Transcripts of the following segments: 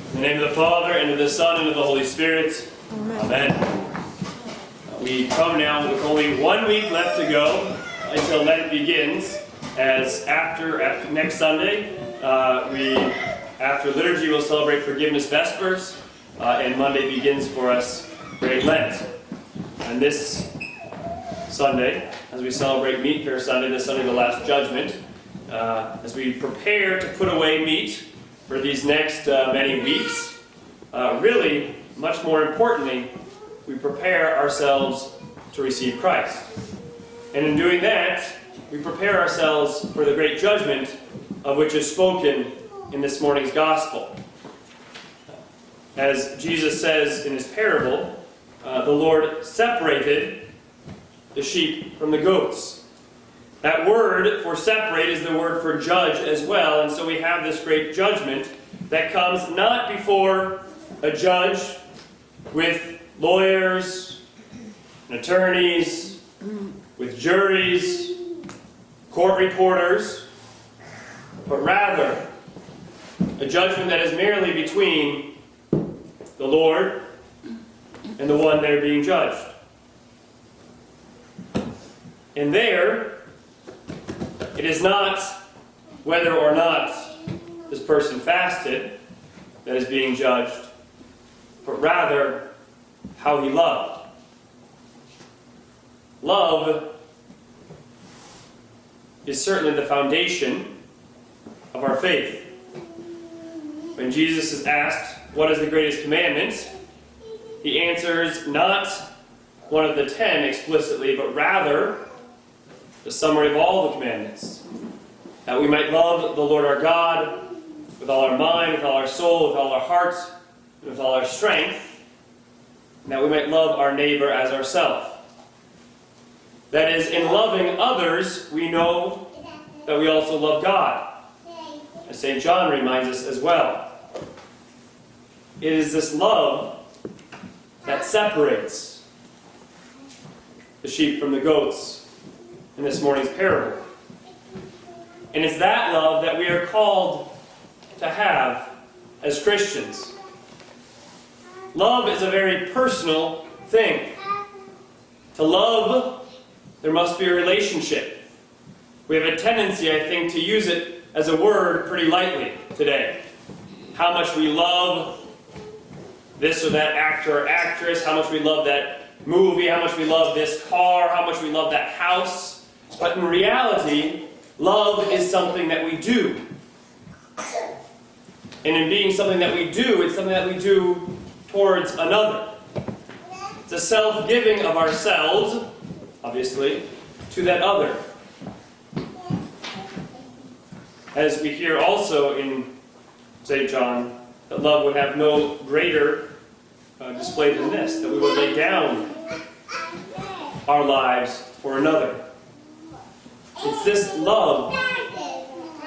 In the name of the Father, and of the Son, and of the Holy Spirit. Amen. We come now with only 1 week left to go until Lent begins, as after next Sunday, after liturgy, we'll celebrate Forgiveness Vespers, and Monday begins for us Great Lent. And this Sunday, as we celebrate Meatfare Sunday, this Sunday, the last Judgment, as we prepare to put away meat for these next many weeks, really, much more importantly, we prepare ourselves to receive Christ. And in doing that, we prepare ourselves for the great judgment of which is spoken in this morning's Gospel. As Jesus says in his parable, the Lord separated the sheep from the goats. That word for separate is the word for judge as well, and so we have this great judgment that comes not before a judge with lawyers and attorneys, with juries, court reporters, but rather a judgment that is merely between the Lord and the one there being judged. And there, it is not whether or not this person fasted that is being judged, but rather how he loved. Love is certainly the foundation of our faith. When Jesus is asked, what is the greatest commandment? He answers not one of the 10 explicitly, but rather the summary of all the commandments. That we might love the Lord our God with all our mind, with all our soul, with all our heart, and with all our strength, and that we might love our neighbor as ourselves. That is, in loving others, we know that we also love God, as St. John reminds us as well. It is this love that separates the sheep from the goats in this morning's parable. And it's that love that we are called to have as Christians. Love is a very personal thing. To love, there must be a relationship. We have a tendency, I think, to use it as a word pretty lightly today. How much we love this or that actor or actress, how much we love that movie, how much we love this car, how much we love that house. But in reality, love is something that we do. And in being something that we do, it's something that we do towards another. It's a self-giving of ourselves, obviously, to that other. As we hear also in St. John, that love would have no greater display than this, that we would lay down our lives for another. It's this love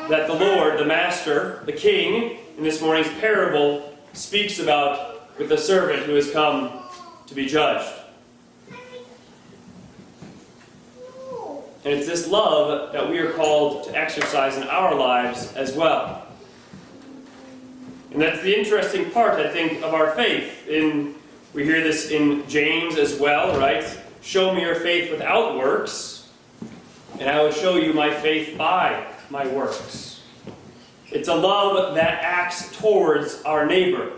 that the Lord, the Master, the King, in this morning's parable, speaks about with the servant who has come to be judged. And it's this love that we are called to exercise in our lives as well. And that's the interesting part, I think, of our faith. We hear this in James as well, right? Show me your faith without works, and I will show you my faith by my works. It's a love that acts towards our neighbor.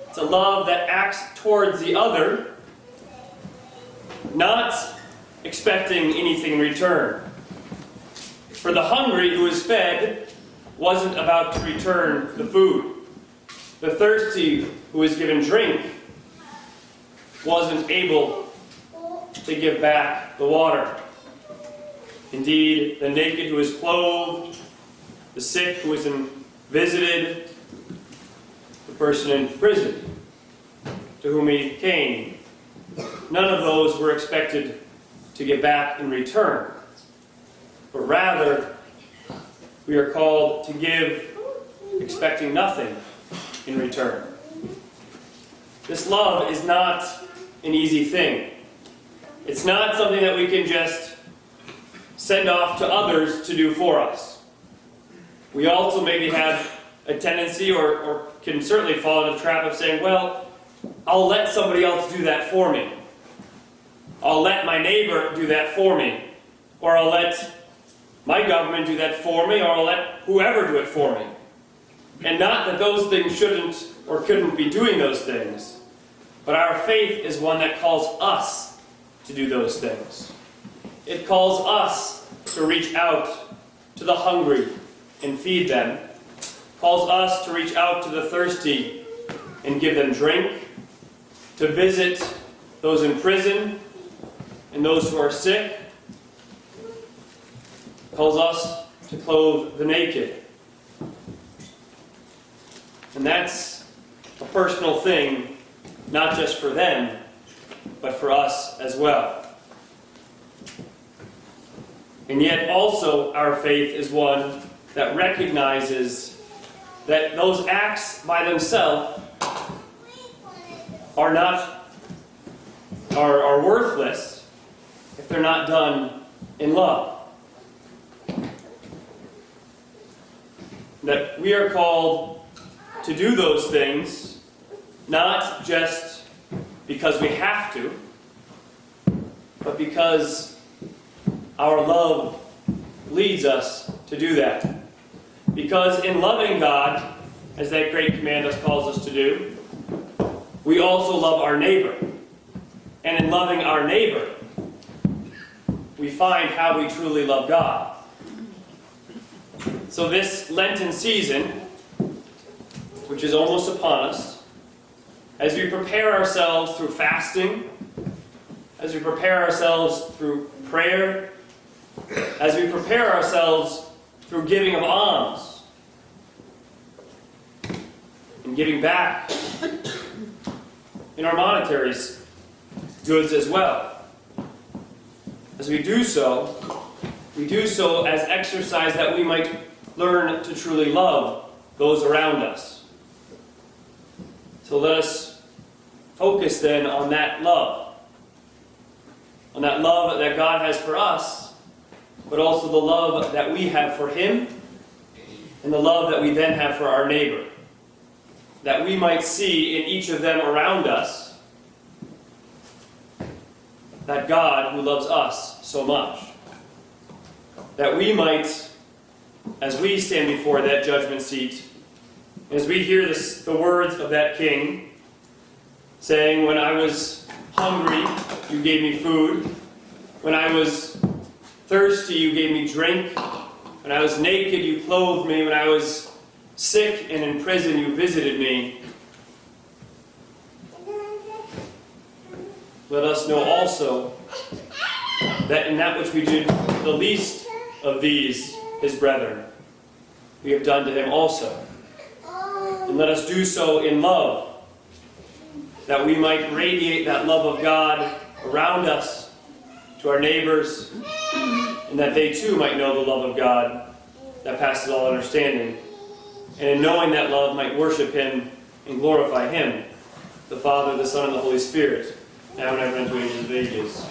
It's a love that acts towards the other, not expecting anything in return. For the hungry who is fed wasn't about to return the food. The thirsty who is given drink wasn't able to give back the water. Indeed, the naked who is clothed, the sick who is visited, the person in prison to whom he came, none of those were expected to give back in return. But rather, we are called to give expecting nothing in return. This love is not an easy thing. It's not something that we can just send off to others to do for us. We also maybe have a tendency or can certainly fall into the trap of saying, well, I'll let somebody else do that for me. I'll let my neighbor do that for me. Or I'll let my government do that for me, or I'll let whoever do it for me. And not that those things shouldn't or couldn't be doing those things, but our faith is one that calls us to do those things. It calls us to reach out to the hungry and feed them. It calls us to reach out to the thirsty and give them drink, to visit those in prison and those who are sick. It calls us to clothe the naked. And that's a personal thing, not just for them, but for us as well. And yet also our faith is one that recognizes that those acts by themselves are worthless if they're not done in love. That we are called to do those things not just because we have to, but because our love leads us to do that. Because in loving God, as that great command calls us to do, we also love our neighbor. And in loving our neighbor, we find how we truly love God. So this Lenten season, which is almost upon us, as we prepare ourselves through fasting, as we prepare ourselves through prayer, as we prepare ourselves through giving of alms, and giving back in our monetary goods as well. As we do so as exercise that we might learn to truly love those around us. So let us focus then on that love that God has for us, but also the love that we have for Him, and the love that we then have for our neighbor. That we might see in each of them around us that God who loves us so much. That we might, as we stand before that judgment seat, as we hear the words of that king, saying, when I was hungry, you gave me food. When I was thirsty, you gave me drink. When I was naked, you clothed me. When I was sick and in prison, you visited me. Let us know also that in that which we did the least of these, his brethren, we have done to him also. And let us do so in love, that we might radiate that love of God around us to our neighbors, and that they too might know the love of God that passes all understanding. And in knowing that love, might worship Him and glorify Him, the Father, the Son, and the Holy Spirit, now and ever, and to ages of ages.